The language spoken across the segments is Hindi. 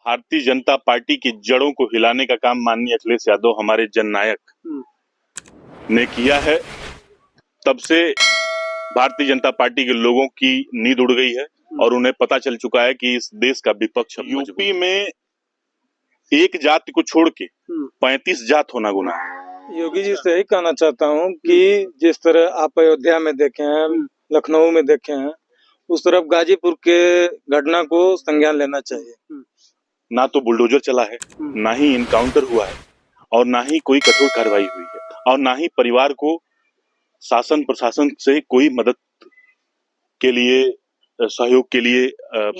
भारतीय जनता पार्टी की जड़ों को हिलाने का काम माननीय अखिलेश यादव हमारे जननायक ने किया है। तब से भारतीय जनता पार्टी के लोगों की नींद उड़ गई है और उन्हें पता चल चुका है कि इस देश का विपक्ष यूपी में एक जाति को छोड़ के 35 जात होना गुनाह है। योगी जी से यही कहना चाहता हूँ कि जिस तरह आप अयोध्या में देखे हैं, लखनऊ में देखे हैं, उस तरफ गाजीपुर के घटना को संज्ञान लेना चाहिए। ना तो बुलडोजर चला है, ना ही इनकाउंटर हुआ है और ना ही कोई कठोर कार्रवाई हुई है और ना ही परिवार को शासन प्रशासन से कोई मदद के लिए सहयोग के लिए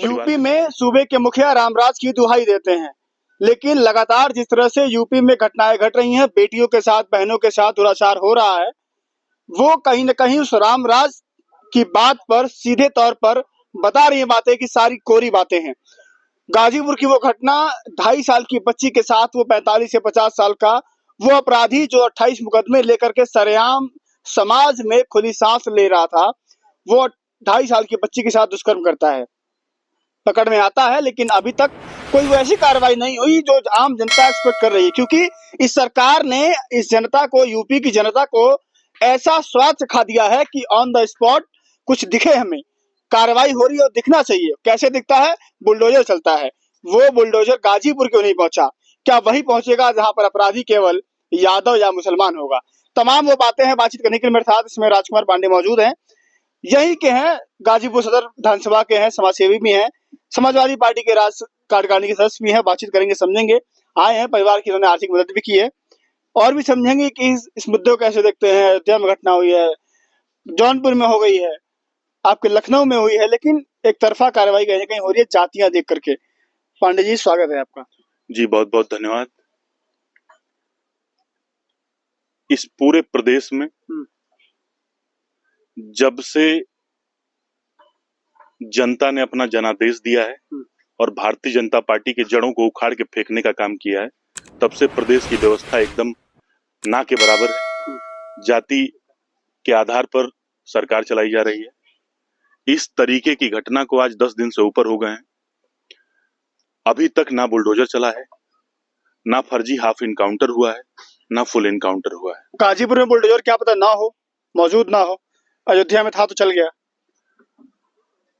यूपी में सूबे के मुखिया रामराज की दुहाई देते हैं, लेकिन लगातार जिस तरह से यूपी में घटनाएं घट रही हैं, बेटियों के साथ बहनों के साथ दुराचार हो रहा है, वो कहीं न कहीं उस रामराज की बात पर सीधे तौर पर बता रही बातें कि सारी कोरी बातें हैं। गाजीपुर की वो घटना 2.5 साल की बच्ची के साथ, वो 45 से 50 साल का वो अपराधी जो 28 मुकदमे लेकर के सरेआम समाज में खुली सांस ले रहा था, वो 2.5 साल की बच्ची के साथ दुष्कर्म करता है, पकड़ में आता है। लेकिन अभी तक कोई वैसी कार्रवाई नहीं हुई जो आम जनता एक्सपेक्ट कर रही है, क्योंकि इस सरकार ने इस जनता को, यूपी की जनता को ऐसा स्वाद चखा दिया है कि ऑन द स्पॉट कुछ दिखे, हमें कार्रवाई हो रही है और दिखना चाहिए। कैसे दिखता है? बुलडोजर चलता है। वो बुलडोजर गाजीपुर क्यों नहीं पहुंचा? क्या वही पहुंचेगा जहां पर अपराधी केवल यादव या मुसलमान होगा? तमाम वो बातें हैं। बातचीत करने के लिए मेरे साथ इसमें राजकुमार पांडे मौजूद हैं, यही के हैं, गाजीपुर सदर विधानसभा के हैं, समाजसेवी भी हैं, समाजवादी पार्टी के राज्य कार्यकारिणी के सदस्य भी हैं। बातचीत करेंगे, समझेंगे। आए हैं परिवार की, उन्होंने आर्थिक मदद भी की है, और भी समझेंगे कि इस मुद्दे को कैसे देखते हैं। अयोध्या में घटना हुई है, जौनपुर में हो गई है, आपके लखनऊ में हुई है, लेकिन एक तरफा कार्रवाई कहीं ना कहीं हो रही है जातियां देख करके। पांडे जी, स्वागत है आपका। जी बहुत बहुत धन्यवाद। इस पूरे प्रदेश में जब से जनता ने अपना जनादेश दिया है और भारतीय जनता पार्टी के जड़ों को उखाड़ के फेंकने का काम किया है, तब से प्रदेश की व्यवस्था एकदम ना के बराबर है। जाति के आधार पर सरकार चलाई जा रही है। इस तरीके की घटना को आज 10 दिन से ऊपर हो गए हैं, अभी तक ना बुलडोजर चला है, ना फर्जी हाफ इनकाउंटर हुआ है, ना फुल इनकाउंटर हुआ है। गाजीपुर में बुलडोजर क्या पता ना हो, मौजूद ना हो, अयोध्या में था तो चल गया।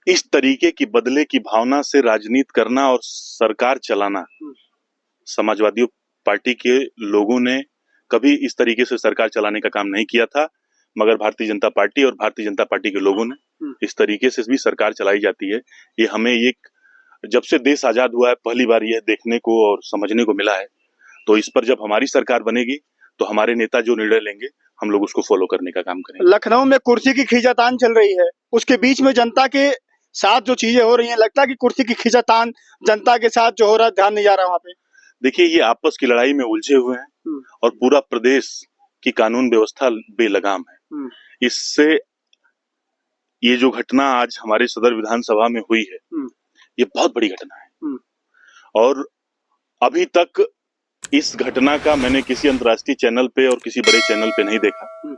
इस तरीके की बदले की भावना से राजनीति करना और सरकार चलाना, समाजवादी पार्टी के लोगों ने कभी इस तरीके से सरकार चलाने का काम नहीं किया था, मगर भारतीय जनता पार्टी और भारतीय जनता पार्टी के लोगों ने इस तरीके से भी सरकार चलाई जाती है। ये हमें एक, जब से देश आजाद हुआ है, पहली बार यह देखने को और समझने को मिला है। तो इस पर जब हमारी सरकार बनेगी तो हमारे नेता जो निर्णय लेंगे, हम लोग उसको फॉलो करने का काम करेंगे। लखनऊ में कुर्सी की खींचातान चल रही है, उसके बीच में जनता के साथ जो चीजें हो रही हैं, लगता है कि कुर्सी की खींचातान जनता के साथ जो हो रहा है, ध्यान नहीं जा रहा वहां पे। देखिए, ये आपस की लड़ाई में उलझे हुए हैं और पूरा प्रदेश की कानून व्यवस्था बेलगाम है। इससे ये जो घटना आज हमारे सदर विधानसभा में हुई है, ये बहुत बड़ी घटना है और अभी तक इस घटना का मैंने किसी अंतर्राष्ट्रीय चैनल पे और किसी बड़े चैनल पे नहीं देखा।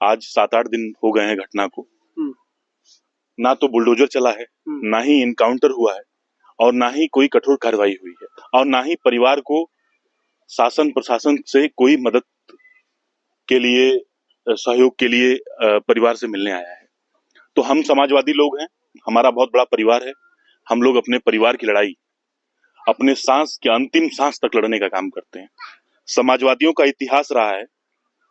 आज 7-8 दिन हो गए हैं घटना को। ना तो बुलडोजर चला है, ना ही इनकाउंटर हुआ है और ना ही कोई कठोर कार्रवाई हुई है और ना ही परिवार को शासन प्रशासन से कोई मदद के लिए, सहयोग के लिए परिवार से मिलने आया है। तो हम समाजवादी लोग हैं, हमारा बहुत बड़ा परिवार है। हम लोग अपने परिवार की लड़ाई अपने सांस के अंतिम सांस तक लड़ने का काम करते हैं। समाजवादियों का इतिहास रहा है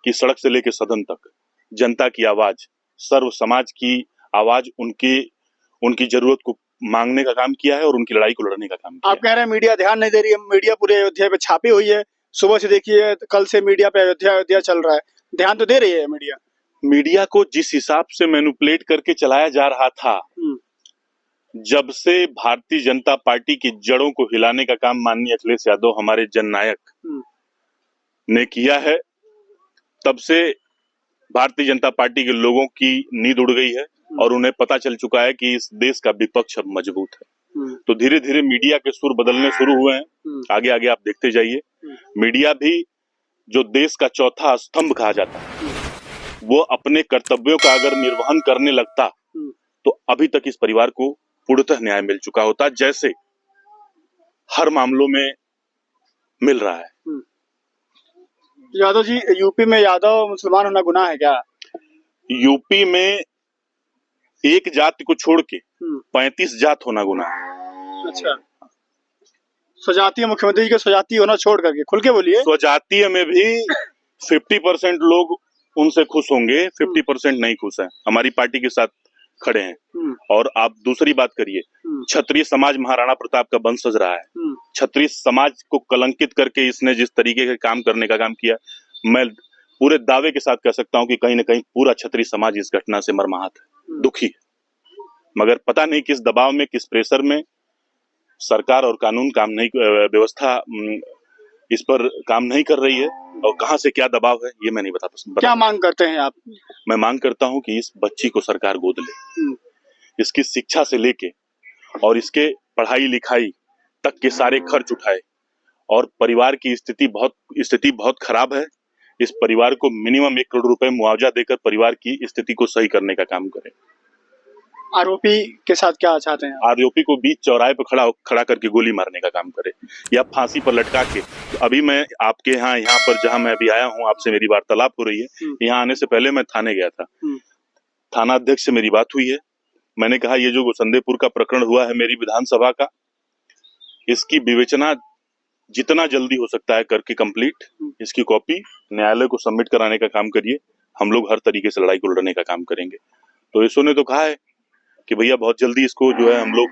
कि सड़क से लेकर सदन तक जनता की आवाज, सर्व समाज की आवाज, उनकी जरूरत को मांगने का काम किया है और उनकी लड़ाई को लड़ने का काम किया। आप कह रहे हैं मीडिया ध्यान नहीं दे रही है। मीडिया पूरे अयोध्या पे छापी हुई है, सुबह से देखिए, कल से मीडिया पे अयोध्या चल रहा है, ध्यान तो दे रही है मीडिया। मीडिया को जिस हिसाब से मैनिपुलेट करके चलाया जा रहा था, जब से भारतीय जनता पार्टी की जड़ों को हिलाने का काम माननीय अखिलेश यादव हमारे जननायक ने किया है, तब से भारतीय जनता पार्टी के लोगों की नींद उड़ गई है और उन्हें पता चल चुका है कि इस देश का विपक्ष अब मजबूत है। तो धीरे धीरे मीडिया के सुर बदलने शुरू हुए हैं। आगे आगे आप देखते जाइए। मीडिया भी, जो देश का चौथा स्तंभ कहा जाता है, वो अपने कर्तव्यों का अगर निर्वहन करने लगता तो अभी तक इस परिवार को पूर्णतः न्याय मिल चुका होता। जैसे हर मामलों में मिल रहा है। यादव जी, यूपी में यादव मुसलमान होना गुनाह है क्या? यूपी में एक जाति को छोड़ के 35 जात होना गुनाह है। अच्छा, स्वजातीय मुख्यमंत्री जी के स्वजातीय होना छोड़ करके, खुल के बोलिए। स्वजातीय में भी 50% लोग उनसे खुश होंगे, 50% नहीं खुश है, हमारी पार्टी के साथ खड़े हैं। और आप दूसरी बात करिए, क्षत्रिय समाज महाराणा प्रताप का वंशज रहा है। क्षत्रिय समाज को कलंकित करके इसने जिस तरीके के काम करने का काम किया, मैं पूरे दावे के साथ कह सकता हूं कि कहीं ना कहीं पूरा क्षत्रिय समाज इस घटना से मर्माहत है, दुखी है। मगर पता नहीं किस दबाव में, किस प्रेशर में सरकार और कानून काम नहीं, व्यवस्था इस पर काम नहीं कर रही है, और कहां से क्या दबाव है ये मैं नहीं बता। क्या मांग करते हैं आप? मैं मांग करता हूं कि इस बच्ची को सरकार गोद ले, इसकी शिक्षा से लेके और इसके पढ़ाई लिखाई तक के सारे खर्च उठाए, और परिवार की स्थिति बहुत खराब है। इस परिवार को मिनिमम 1 करोड़ रुपए मुआवजा देकर परिवार की स्थिति को सही करने का काम करें। आरोपी के साथ क्या चाहते हैं? आरोपी को बीच चौराहे पर खड़ा करके गोली मारने का काम करे, या फांसी पर लटका के। अभी मैं आपके यहाँ पर जहां मैं अभी आया हूं, आपसे मेरी वार्तालाप हो रही है, यहाँ आने से पहले मैं थाने गया था। थाना अध्यक्ष से मेरी बात हुई है। मैंने कहा ये जो गोसंदेपुर का प्रकरण हुआ है मेरी विधानसभा का, इसकी विवेचना जितना जल्दी हो सकता है करके कंप्लीट, इसकी कॉपी न्यायालय को सबमिट कराने का काम करिए। हम लोग हर तरीके से लड़ाई को लड़ने का काम करेंगे। तो इसो ने तो कहा है कि भैया बहुत जल्दी इसको जो है हम लोग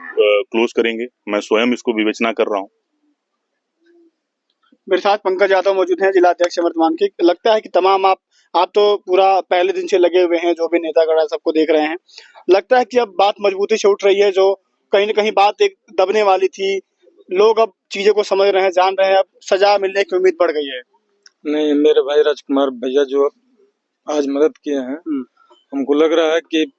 क्लोज करेंगे। मैं स्वयं इसको विवेचना कर रहा हूँ। मेरे साथ पंकज यादव मौजूद हैं, जिला अध्यक्ष वर्तमान के। लगता है कि तमाम आप तो पूरा पहले दिन से लगे हुए हैं, जो भी नेतागण सबको देख रहे हैं। लगता है कि अब बात मजबूती से उठ रही है, जो कहीं न कहीं बात एक दबने वाली थी, लोग अब चीजों को समझ रहे हैं, जान रहे हैं, अब सजा मिलने की उम्मीद बढ़ गई है। नहीं, मेरे भाई राजकुमार भैया जो आज मदद किए हैं, हमको लग रहा है कि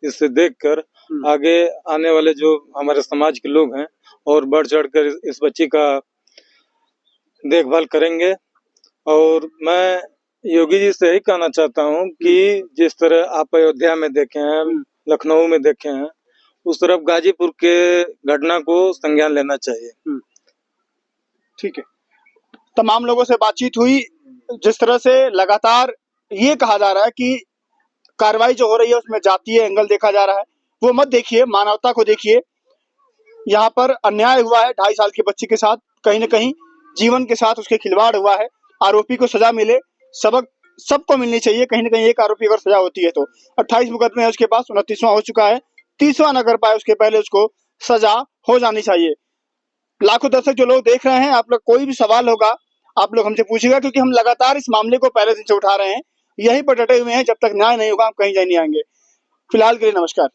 इससे देखकर आगे आने वाले जो हमारे समाज के लोग हैं और बढ़ चढ़कर इस बच्ची का देखभाल करेंगे। और मैं योगी जी से यही कहना चाहता हूं कि जिस तरह आप अयोध्या में देखे हैं, लखनऊ में देखे हैं, उस तरफ गाजीपुर के घटना को संज्ञान लेना चाहिए। ठीक है, तमाम लोगों से बातचीत हुई। जिस तरह से लगातार ये कहा जा रहा है कि कार्रवाई जो हो रही है उसमें जातीय एंगल देखा जा रहा है, वो मत देखिए, मानवता को देखिए। यहाँ पर अन्याय हुआ है 2.5 साल की बच्ची के साथ, कहीं न कहीं जीवन के साथ उसके खिलवाड़ हुआ है। आरोपी को सजा मिले, सबक सबको मिलनी चाहिए। कहीं न कहीं एक आरोपी अगर सजा होती है तो 28 मुकदमे है उसके पास, 29वां हो चुका है, 30वां न कर पाए उसके पहले उसको सजा हो जानी चाहिए। लाखों दर्शक जो लोग देख रहे हैं, आप लोग कोई भी सवाल होगा आप लोग हमसे पूछिएगा, क्योंकि हम लगातार इस मामले को पहले दिन से उठा रहे हैं, यहीं पर डटे हुए हैं। जब तक न्याय नहीं होगा हम कहीं नहीं आएंगे। फिलहाल के लिए नमस्कार।